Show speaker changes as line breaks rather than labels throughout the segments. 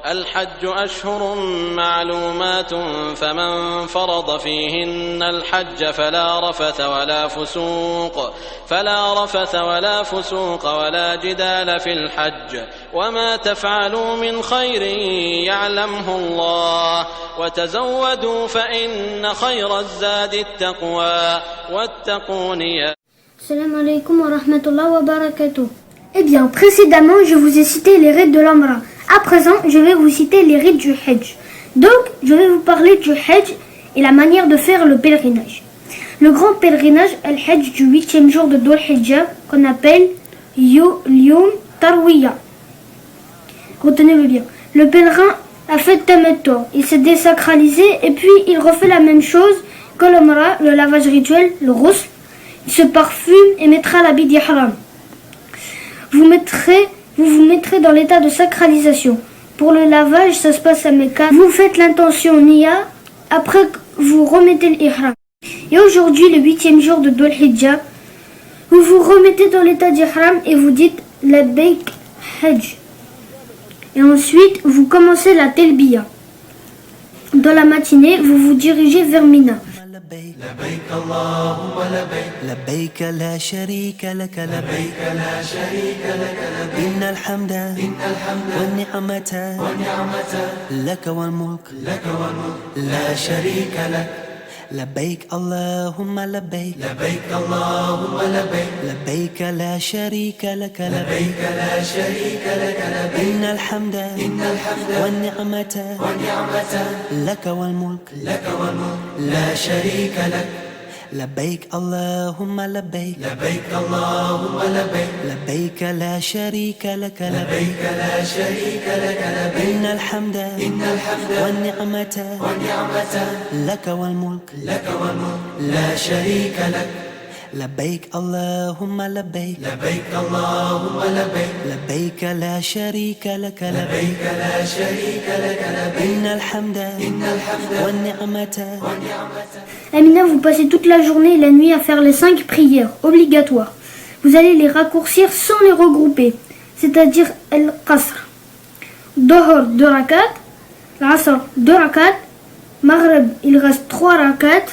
الحج أشهر معلومات فمن فرض فيهن الحج فلا رفث ولا فسوق ولا جدال في الحج وما تفعلوا من خير يعلمه الله وتزودوا فإن خير الزاد التقوى واتقون يا.
Salam alaikum wa rahmatullahi wa barakatuh. Eh bien, précédemment, je vous ai cité les rites de l'Umrah. À présent, je vais vous citer les rites du Hajj. Donc, je vais vous parler du Hajj et la manière de faire le pèlerinage. Le grand pèlerinage, Al-Hajj du 8e jour de Dhul Hijjah, qu'on appelle Yawm Tarwiyah. Retenez-le bien. Le pèlerin a fait Tamattu, il s'est désacralisé et puis il refait la même chose que l'Umrah, le lavage rituel, le ghusl. Il se parfume et mettra l'habit d'Ihram. Vous vous mettrez dans l'état de sacralisation. Pour le lavage, ça se passe à Mecca. Vous faites l'intention Niyya, après vous remettez l'Ihram. Et aujourd'hui, le 8e jour de Dhul Hijjah, vous vous remettez dans l'état d'Ihram et vous dites Labbaik Hajj. Et ensuite, vous commencez la Telbiya. Dans la matinée, vous vous dirigez vers Mina.
لبيك اللهم لبيك لبيك لا شريك لك لبيك لا شريك لك لبيك إن الحمد والنعمة لك والملك لا شريك لك لبيك اللهم لبيك لبيك اللهم لبيك لبيك لا شريك لك لبيك لا شريك لك لبيك إن الحمد والنعمة لك والملك لا شريك لك لبيك اللهم لبيك لبيك اللهم لبيك لبيك لا شريك لك لبيك لا شريك لك لبيك إن الحمد والنعمة لك والملك لا شريك لك لبيك اللهم لبيك لبيك اللهم لبيك لبيك لا شريك لك لبيك لا شريك لك لبيك إن الحمد والنعمة.
À Mina, vous passez toute la journée et la nuit à faire les 5 prières obligatoires. Vous allez les raccourcir sans les regrouper, c'est-à-dire Al-Qasr. Dohor 2 rakat, l'Asr 2 rakat, Maghrib il reste 3 rakat,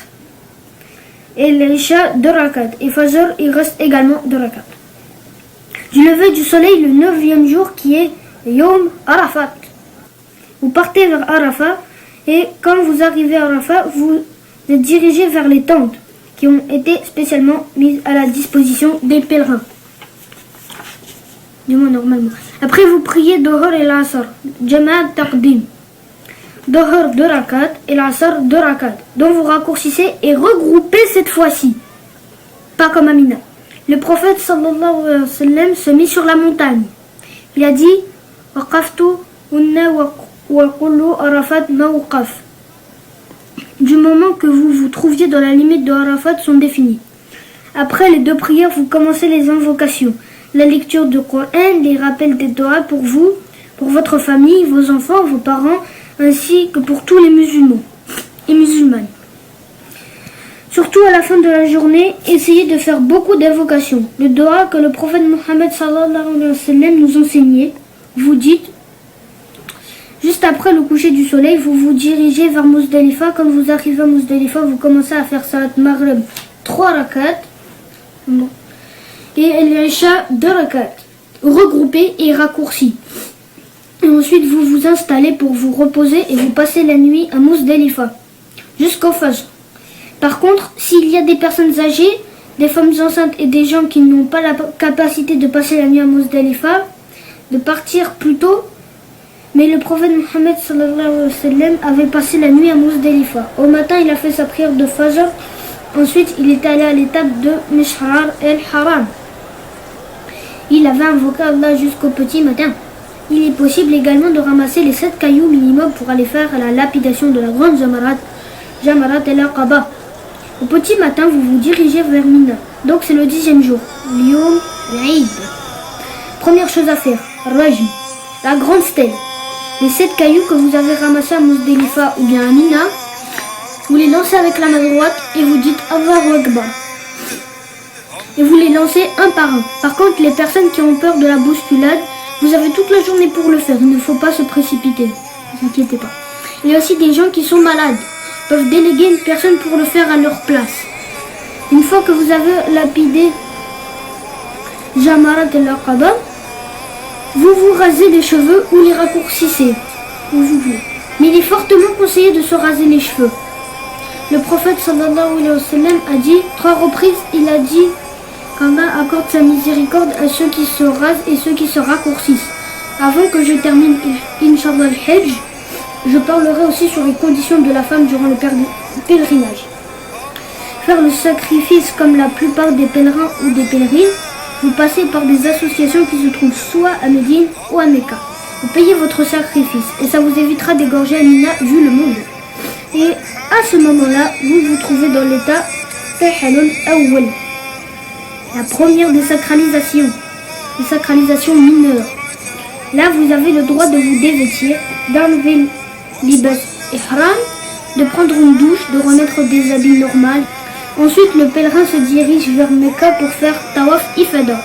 et l'Isha 2 rakat, et Fajr il reste également 2 rakat. Du lever du soleil le 9e jour qui est Yawm Arafat. Vous partez vers Arafat et quand vous arrivez à Arafat, vous êtes dirigé vers les tentes qui ont été spécialement mises à la disposition des pèlerins. Du moins normalement. Après vous priez Dohor et l'Asr, Jama'at Taqdim. Dohor 2 rakat et l'Asr 2 rakat. Donc vous raccourcissez et regroupez cette fois-ci. Pas comme Amina. Le prophète sallallahu alayhi wa sallam se mit sur la montagne. Il a dit Waqaftu unna wa kullu Arafat mawqaf. Du moment que vous vous trouviez dans la limite de Arafat sont définis. Après les 2 prières, vous commencez les invocations, la lecture du Coran, les rappels des doigts pour vous, pour votre famille, vos enfants, vos parents, ainsi que pour tous les musulmans et musulmanes. Surtout à la fin de la journée, essayez de faire beaucoup d'invocations. Le doigt que le prophète Mohammed sallallahu alayhi wa sallam nous enseignait, vous dites juste après le coucher du soleil, vous vous dirigez vers Muzdalifa. Quand vous arrivez à Muzdalifa, vous commencez à faire Salat Maghrib 3 rakats et l'Isha 2 rakats, regroupés et raccourcis. Et ensuite, vous vous installez pour vous reposer et vous passez la nuit à Muzdalifa jusqu'au Fajr. Par contre, s'il y a des personnes âgées, des femmes enceintes et des gens qui n'ont pas la capacité de passer la nuit à Muzdalifa, de partir plus tôt. Mais le prophète Mohammed sallallahu alayhi wa sallam avait passé la nuit à Muzdalifa. Au matin, il a fait sa prière de Fajr. Ensuite, il est allé à l'étape de Mish'ar el-Haram. Il avait invoqué Allah jusqu'au petit matin. Il est possible également de ramasser les 7 cailloux minimum pour aller faire la lapidation de la grande Jamarat el-Aqaba. Au petit matin, vous vous dirigez vers Mina. Donc c'est le 10e jour, Yawm al-Eid. Première chose à faire, Rajm, la grande stèle. Les 7 cailloux que vous avez ramassés à Muzdalifa ou bien à Mina, vous les lancez avec la main droite et vous dites Allahu Akbar. Et vous les lancez un par un. Par contre, les personnes qui ont peur de la bousculade, Vous avez toute la journée pour le faire, il ne faut pas se précipiter, ne vous inquiétez pas. Il y a aussi des gens qui sont malades, peuvent déléguer une personne pour le faire à leur place. Une fois que vous avez lapidé Jamarat al-Aqaba, vous vous rasez les cheveux ou les raccourcissez, où vous voulez. Mais il est fortement conseillé de se raser les cheveux. Le prophète sallallahu alayhi wa sallam a dit 3 reprises, il a dit qu'Allah accorde sa miséricorde à ceux qui se rasent et ceux qui se raccourcissent. Avant que je termine Inch'Allah al-Hajj, je parlerai aussi sur les conditions de la femme durant le pèlerinage. Faire le sacrifice comme la plupart des pèlerins ou des pèlerines, vous passez par des associations qui se trouvent soit à Médine ou à Mecca. Vous payez votre sacrifice et ça vous évitera d'égorger Amina vu le monde. Et à ce moment-là, vous vous trouvez dans l'état Tahalul Awwal, la première des sacralisations mineures. Là, vous avez le droit de vous dévêtir, d'enlever libas ihram, de prendre une douche, de remettre des habits normaux. Ensuite, le pèlerin se dirige vers Mecca pour faire Tawaf Ifada.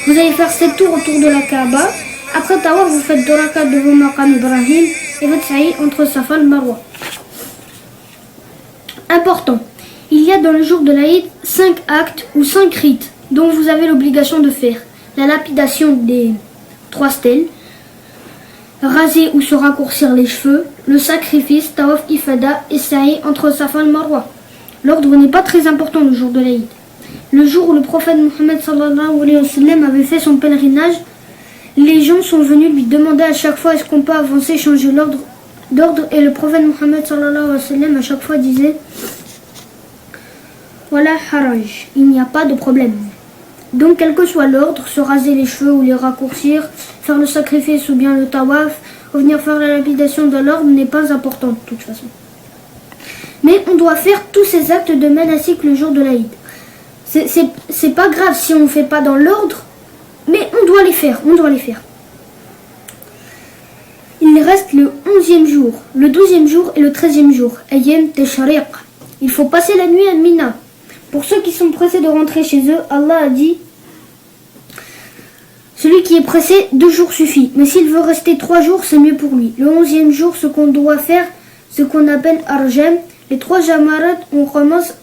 Vous allez faire 7 tours autour de la Kaaba. Après Tawaf, vous faites 2 rakats devant Maqam Ibrahim et votre sa'i entre Safa et Marwa. Important, il y a dans le jour de l'Aïd 5 actes ou 5 rites dont vous avez l'obligation de faire. La lapidation des 3 stèles, raser ou se raccourcir les cheveux, le sacrifice, Tawaf Ifada et sa'i entre Safa et Marwa. L'ordre n'est pas très important le jour de l'Aïd. Le jour où le prophète Mohammed sallallahu alayhi wa sallam avait fait son pèlerinage, les gens sont venus lui demander à chaque fois est-ce qu'on peut avancer, changer d'ordre, et le prophète Mohammed sallallahu alayhi wa sallam à chaque fois disait Wala haraj, il n'y a pas de problème. Donc quel que soit l'ordre, se raser les cheveux ou les raccourcir, faire le sacrifice ou bien le tawaf, revenir faire la lapidation de l'ordre n'est pas important de toute façon. Mais on doit faire tous ces actes de manasik le jour de l'Aïd. C'est pas grave si on ne fait pas dans l'ordre, mais on doit les faire, Il reste le 11e jour, le 12e jour et le 13e jour, Ayyam Tashriq. Il faut passer la nuit à Mina. Pour ceux qui sont pressés de rentrer chez eux, Allah a dit celui qui est pressé, 2 jours suffit. Mais s'il veut rester 3 jours, c'est mieux pour lui. Le 11e jour, ce qu'on doit faire, ce qu'on appelle Arjam, les 3 jamarat, on commence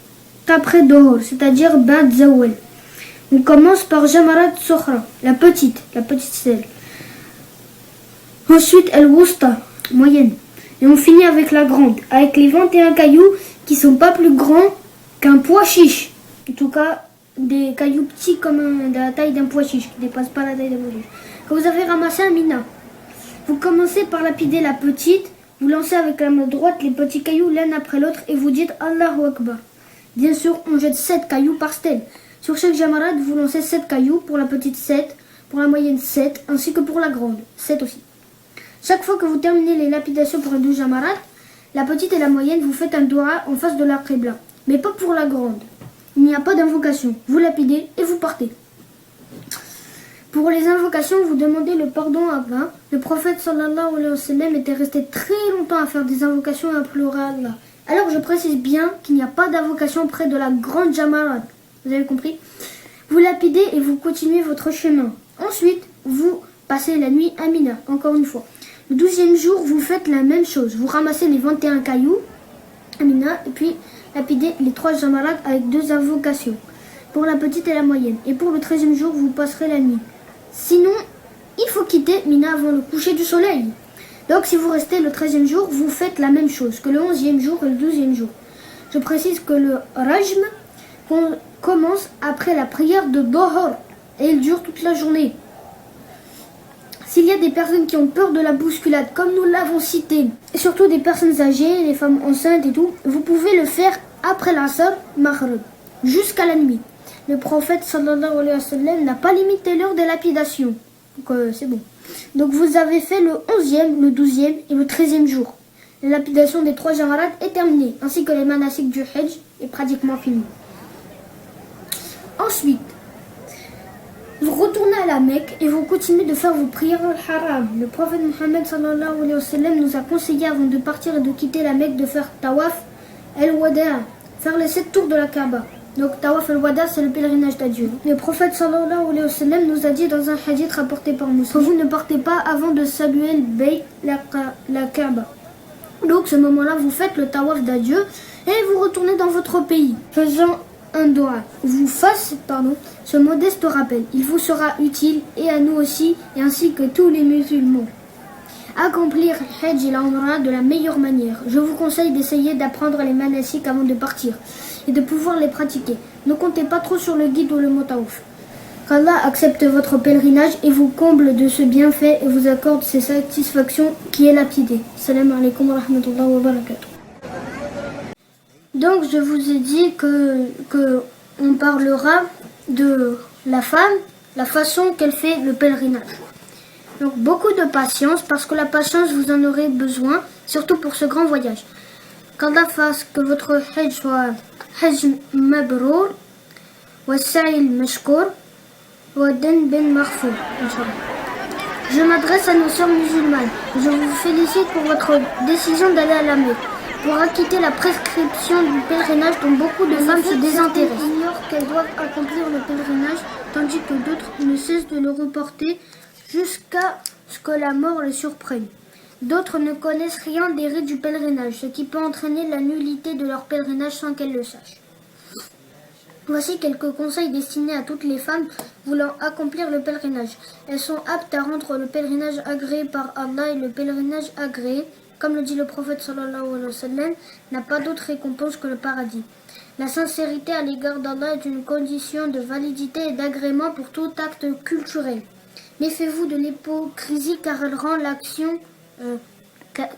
qu'après Dohor, c'est-à-dire Ba'd Zawal. On commence par Jamarat Sokhra, la petite stèle. Ensuite, Al-Wusta, moyenne. Et on finit avec la grande, avec les 21 cailloux qui sont pas plus grands qu'un pois chiche. En tout cas, des cailloux petits comme de la taille d'un pois chiche, qui ne dépassent pas la taille d'un pois chiche. Quand vous avez ramassé un mina, vous commencez par lapider la petite, vous lancez avec la main droite les petits cailloux l'un après l'autre et vous dites Allahu Akbar. Bien sûr, on jette 7 cailloux par stèle. Sur chaque jamarat, vous lancez 7 cailloux, pour la petite 7, pour la moyenne 7, ainsi que pour la grande, 7 aussi. Chaque fois que vous terminez les lapidations pour les 12 jamarat, la petite et la moyenne, vous faites un dua en face de la qibla. Mais pas pour la grande. Il n'y a pas d'invocation. Vous lapidez et vous partez. Pour les invocations, vous demandez le pardon à Allah. Le prophète sallallahu alayhi wa sallam était resté très longtemps à faire des invocations et à pleurer à Allah. Alors je précise bien qu'il n'y a pas d'invocation près de la grande jamarat. Vous avez compris? Vous lapidez et vous continuez votre chemin. Ensuite, vous passez la nuit à Mina, encore une fois. Le 12e jour, vous faites la même chose. Vous ramassez les 21 cailloux à Mina et puis lapidez les 3 jamarat avec 2 invocations. Pour la petite et la moyenne. Et pour le 13e jour, vous passerez la nuit. Sinon, il faut quitter Mina avant le coucher du soleil. Donc si vous restez le 13e jour, vous faites la même chose que le 11e jour et le 12e jour. Je précise que le Rajm commence après la prière de Dohor et il dure toute la journée. S'il y a des personnes qui ont peur de la bousculade, comme nous l'avons cité, et surtout des personnes âgées, les femmes enceintes et tout, vous pouvez le faire après l'Asr, Maghrib, jusqu'à la nuit. Le prophète sallallahu alayhi wa sallam n'a pas limité l'heure des lapidations. Donc c'est bon. Donc vous avez fait le 11e, le 12e et le 13e jour. La lapidation des 3 jamarat est terminée, ainsi que les manasik du Hajj est pratiquement finie. Ensuite, vous retournez à la Mecque et vous continuez de faire vos prières al-Haram. Le prophète Mohammed sallallahu alayhi wa sallam nous a conseillé avant de partir et de quitter la Mecque de faire Tawaf al-Wada', faire les 7 tours de la Kaaba. Donc Tawaf al-Wada, c'est le pèlerinage d'adieu. Le prophète sallallahu alayhi wa sallam nous a dit dans un hadith rapporté par Muslim, vous ne partez pas avant de saluer le Bayt, la Kaaba. Donc ce moment-là, vous faites le Tawaf d'adieu et vous retournez dans votre pays, faisant un doha. Vous fasse, ce modeste rappel. Il vous sera utile et à nous aussi, et ainsi que tous les musulmans. Accomplir le Hajj et la Umrah de la meilleure manière. Je vous conseille d'essayer d'apprendre les manasik avant de partir et de pouvoir les pratiquer. Ne comptez pas trop sur le guide ou le mot tawaf. Qu'Allah accepte votre pèlerinage et vous comble de ce bienfait et vous accorde ses satisfactions qui est la piété. Salam alaikum wa rahmatullahi wa barakatuh. Donc je vous ai dit que on parlera de la femme, la façon qu'elle fait le pèlerinage. Donc beaucoup de patience, parce que la patience vous en aurez besoin, surtout pour ce grand voyage. Qu'Allah fasse que votre hajj soit hajj mabrour, wa sa'il mashkour, wa dan ben marfour. Je m'adresse à nos sœurs musulmanes. Je vous félicite pour votre décision d'aller à la Mecque, pour acquitter la prescription du pèlerinage dont beaucoup de femmes se désintéressent. Elles ignorent qu'elles doivent accomplir le pèlerinage, tandis que d'autres ne cessent de le reporter jusqu'à ce que la mort les surprenne. D'autres ne connaissent rien des rites du pèlerinage, ce qui peut entraîner la nullité de leur pèlerinage sans qu'elles le sachent. Voici quelques conseils destinés à toutes les femmes voulant accomplir le pèlerinage. Elles sont aptes à rendre le pèlerinage agréé par Allah, et le pèlerinage agréé, comme le dit le prophète sallallahu alayhi wa sallam, n'a pas d'autre récompense que le paradis. La sincérité à l'égard d'Allah est une condition de validité et d'agrément pour tout acte culturel. Méfiez-vous de l'hypocrisie car elle rend l'action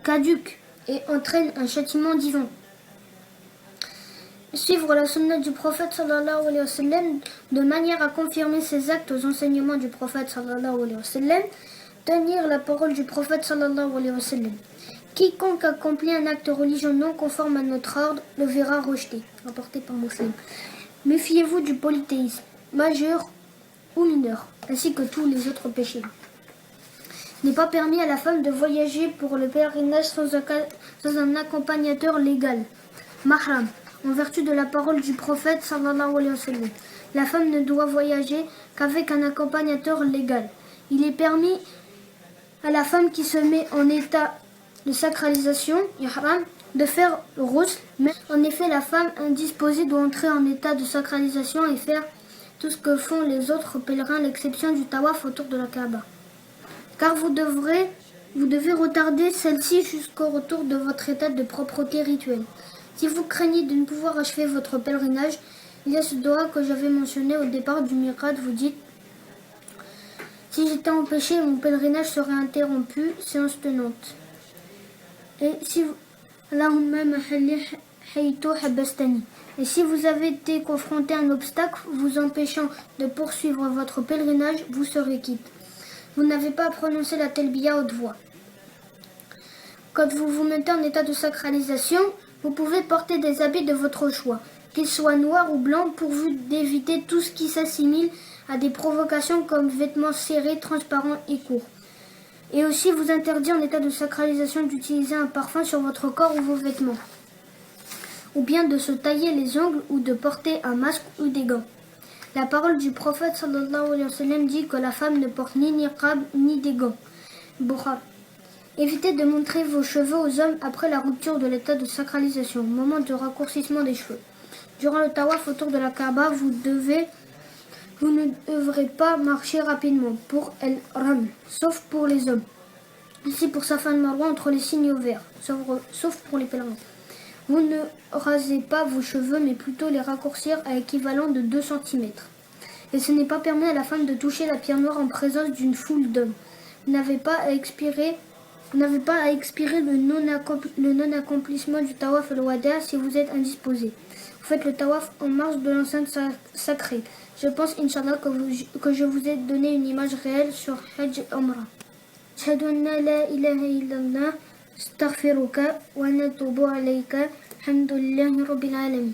caduque et entraîne un châtiment divin. Suivre la sunna du prophète sallallahu alayhi wa sallam de manière à confirmer ses actes aux enseignements du prophète sallallahu alayhi wa sallam. Tenir la parole du prophète sallallahu alayhi wa sallam. Quiconque accomplit un acte religieux non conforme à notre ordre le verra rejeté. Rapporté par Muslim. Méfiez-vous du polythéisme, majeur ou mineur, ainsi que tous les autres péchés. Il n'est pas permis à la femme de voyager pour le pèlerinage sans un accompagnateur légal, mahram, en vertu de la parole du prophète sallallahu alayhi wa sallam. La femme ne doit voyager qu'avec un accompagnateur légal. Il est permis à la femme qui se met en état de sacralisation, ihram, de faire le ghusl, mais en effet la femme indisposée doit entrer en état de sacralisation et faire tout ce que font les autres pèlerins, à l'exception du tawaf autour de la Kaaba. Car vous devez retarder celle-ci jusqu'au retour de votre état de propreté rituelle. Si vous craignez de ne pouvoir achever votre pèlerinage, il y a ce doha que j'avais mentionné au départ du miqat. Vous dites: si j'étais empêché, mon pèlerinage serait interrompu, séance tenante. Et si vous avez été confronté à un obstacle vous empêchant de poursuivre votre pèlerinage, vous serez quitte. Vous n'avez pas à prononcer la talbiya haute voix. Quand vous vous mettez en état de sacralisation, vous pouvez porter des habits de votre choix, qu'ils soient noirs ou blancs, pourvu d'éviter tout ce qui s'assimile à des provocations comme vêtements serrés, transparents et courts. Et aussi vous interdit en état de sacralisation d'utiliser un parfum sur votre corps ou vos vêtements, ou bien de se tailler les ongles ou de porter un masque ou des gants. La parole du prophète sallallahu alayhi wa sallam dit que la femme ne porte ni niqab ni des gants. Bukhari. Évitez de montrer vos cheveux aux hommes après la rupture de l'état de sacralisation, moment de raccourcissement des cheveux. Durant le tawaf autour de la Kaaba, vous ne devrez pas marcher rapidement pour el-ram, sauf pour les hommes. Ainsi pour Safa al-Marwa entre les signaux verts, sauf pour les pèlerins. Vous ne rasez pas vos cheveux, mais plutôt les raccourcir à équivalent de 2 cm. Et ce n'est pas permis à la femme de toucher la pierre noire en présence d'une foule d'hommes. Vous n'avez pas à expirer le non-accomplissement du tawaf al-wada si vous êtes indisposé. Vous faites le tawaf en marge de l'enceinte sacrée. Je pense, Inch'Allah, que je vous ai donné une image réelle sur Hajj Umrah. Ashhadu an la ilaha illallah, astaghfiruka wa natubu alayka, alhamdulillahi rabbil alamin.